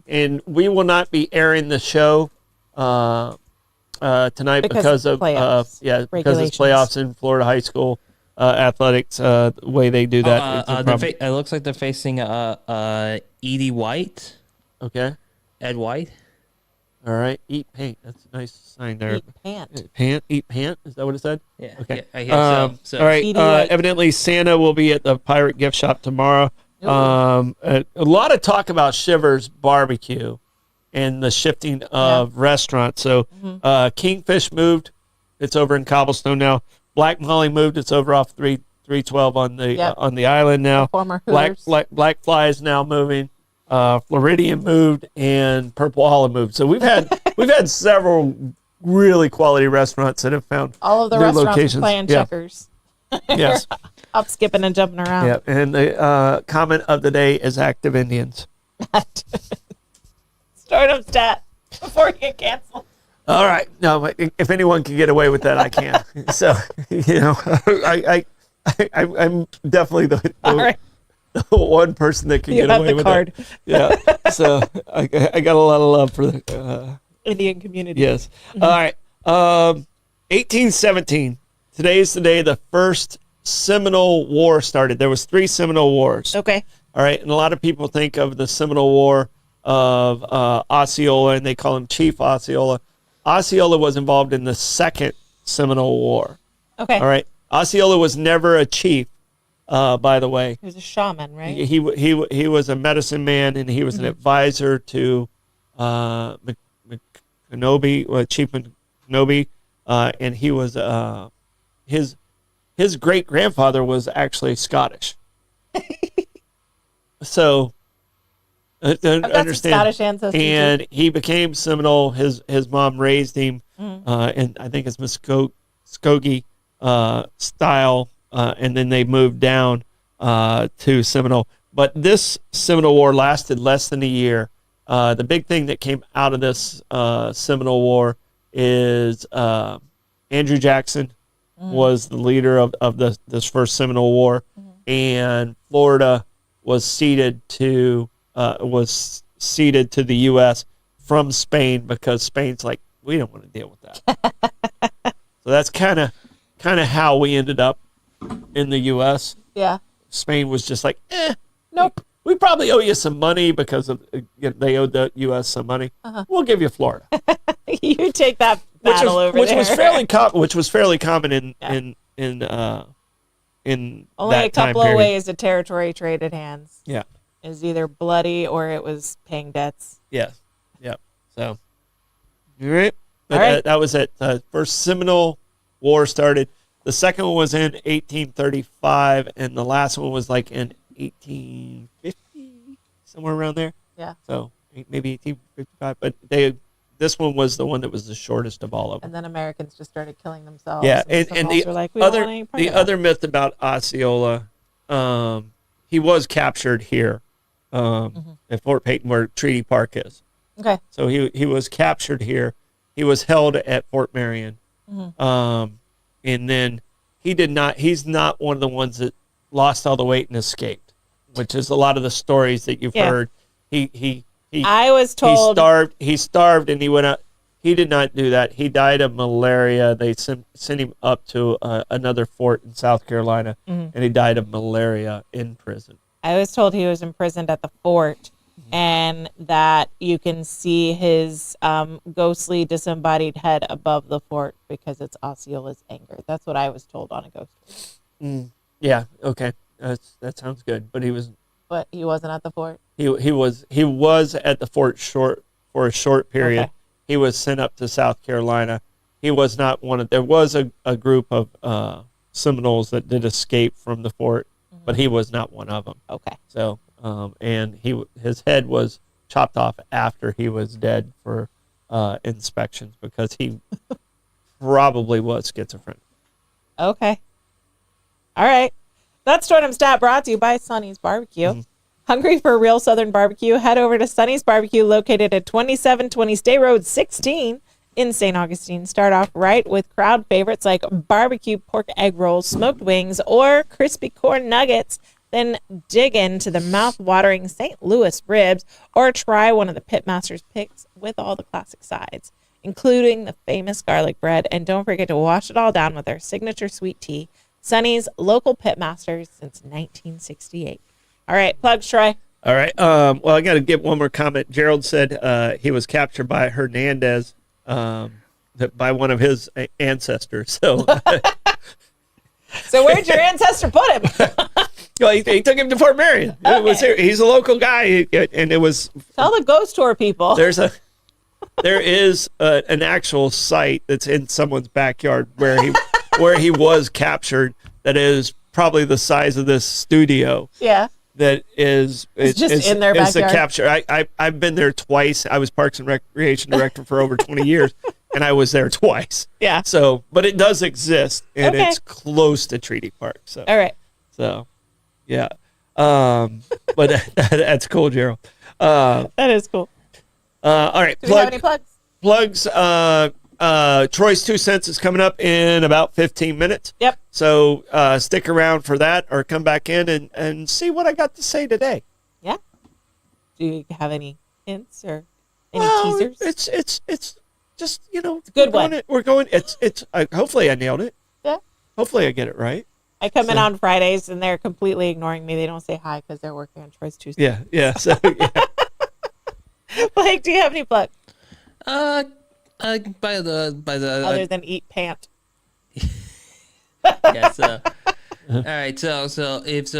And we will not be airing the show tonight because of playoffs, because it's regulations. playoffs in Florida high school athletics. The way they do that. it's a problem. It looks like they're facing Edie White, Okay. Ed White. All right. Eat paint. That's a nice sign there. Eat pant. Eat pant. Is that what it said? Yeah. Okay. Yeah, I hear so. All right. Edie White. Evidently, Santa will be at the Pirate Gift Shop tomorrow. Ooh. A lot of talk about Shivers Barbecue and the shifting of restaurants. So Kingfish moved. It's over in Cobblestone now. Black Molly moved. It's over off 312 on the island now. Former Black Hooters. Black Fly is now moving. Floridian moved and Purple Olive moved. So we've had several really quality restaurants that have found All of the new restaurants locations. are playing Yeah. checkers. Yes. Up, skipping, and jumping around. Yeah. And the comment of the day is active Indians. Stardom stat before you get canceled. All right. No, if anyone can get away with that, I can. So, I'm definitely the All right. one person that can You get have away the with card. it. Yeah. So I got a lot of love for the Indian community. yes. All right. 1817. Today is the day the first Seminole War started. There was 3 Seminole Wars. Okay. All right, and a lot of people think of the Seminole War of Osceola, and they call him Chief Osceola. Osceola was involved in the second Seminole War. Okay. All right, Osceola was never a chief, by the way. He was a shaman, right? He was a medicine man, and he was an advisor to Kenobi, Chief Kenobi, and he was his great grandfather was actually Scottish. So I've got some understand. Scottish ancestry. And he became Seminole. His mom raised him, and I think it's Muskogee style, and then they moved down to Seminole. But this Seminole War lasted less than a year. The big thing that came out of this Seminole War is Andrew Jackson was the leader of this first Seminole War, and Florida was ceded to the U.S. from Spain because Spain's like, we don't want to deal with that. So that's kind of how we ended up in the U.S. Yeah. Spain was just like, Nope. we probably owe you some money because of they owed the U.S. some money. We'll give you Florida, You take that battle over which there. was fairly common in Only that a couple time of period. ways a territory traded hands. Yeah. Is either bloody or it was paying debts. Yes. Yep. So, all right. But, All right. that was it. First Seminole War started. The second one was in 1835, and the last one was like in 1850, somewhere around there. Yeah. So maybe 1855. But this one was the one that was the shortest of all of them. And then Americans just started killing themselves. Yeah, and and Seminoles the were like, we don't want other any part of that. other myth about Osceola, he was captured here at Fort Payton, where Treaty Park is. Okay. So he was captured here. He was held at Fort Marion, and then he's not one of the ones that lost all the weight and escaped, which is a lot of the stories that you've Yeah. heard. He I was told he starved and he went out. He did not do that. He died of malaria. They sent him up to another fort in South Carolina, and he died of malaria in prison. he was imprisoned at the fort and that you can see his ghostly disembodied head above the fort because it's Osceola's anger. That's what I was told on a ghost story. Yeah. Okay. That sounds good. But he wasn't at the fort. He was at the fort for a short period. Okay. He was sent up to South Carolina. He was not one of. There was a group of Seminoles that did escape from the fort, but he was not one of them. Okay. So, and his head was chopped off after he was dead for inspections because he probably was schizophrenic. Okay. All right. That's Stronum Stat brought to you by Sonny's Barbecue. Hungry for real Southern barbecue? Head over to Sonny's Barbecue, located at 2720 State Road 16 in St. Augustine. Start off right with crowd favorites like barbecue pork egg rolls, smoked wings, or crispy corn nuggets. Then dig into the mouth-watering St. Louis ribs, or try one of the Pitmaster's picks with all the classic sides, including the famous garlic bread. And don't forget to wash it all down with their signature sweet tea. Sonny's, local pitmasters since 1968. All right, plugs, Troy. All right. Well, I got to give one more comment. Gerald said he was captured by Hernandez, by one of his ancestors. So, So where'd your ancestor put him? well, he took him to Fort Marion. Okay. He's a local guy, and it was. Tell the ghost tour people. There is an actual site that's in someone's backyard where he was captured. That is probably the size of this studio. Yeah. That is just in their is the backyard. capture. I've been there twice. I was Parks and Recreation director for over 20 years, and I was there twice. Yeah. So, but it does exist, and Okay. it's close to Treaty Park. So, All right. so, yeah. But that's cool, Gerald. That is cool. All right. Do we have any plugs? Plugs. Troy's 2 cents is coming up in about 15 minutes. Yep. So stick around for that, or come back in and see what I got to say today. Yeah. Do you have any hints or any teasers? It's just, you know, good we're going. It's hopefully I nailed it. Yeah. Hopefully I get it right. I come in on Fridays and they're completely ignoring me. They don't say hi because they're working on Troy's Tuesday. Yeah. So yeah. Blake, do you have any plugs By the other than eat pant? yeah, so all right, so if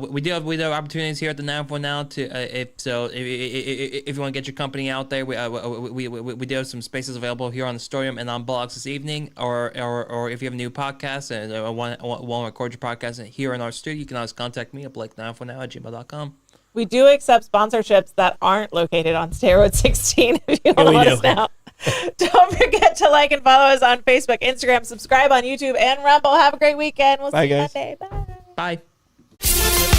we do have opportunities here at the 9for Now to if you want to get your company out there, we do have some spaces available here on the Storyroom and on blogs this evening, or if you have a new podcast and want to record your podcast here in our studio, you can always contact me at blake9fornow@gmail.com. We do accept sponsorships that aren't located on State Road 16 if you want to let us know. Don't forget to like and follow us on Facebook, Instagram, subscribe on YouTube, and Rumble. Have a great weekend. We'll Bye, see you guys. Monday. Bye. Bye.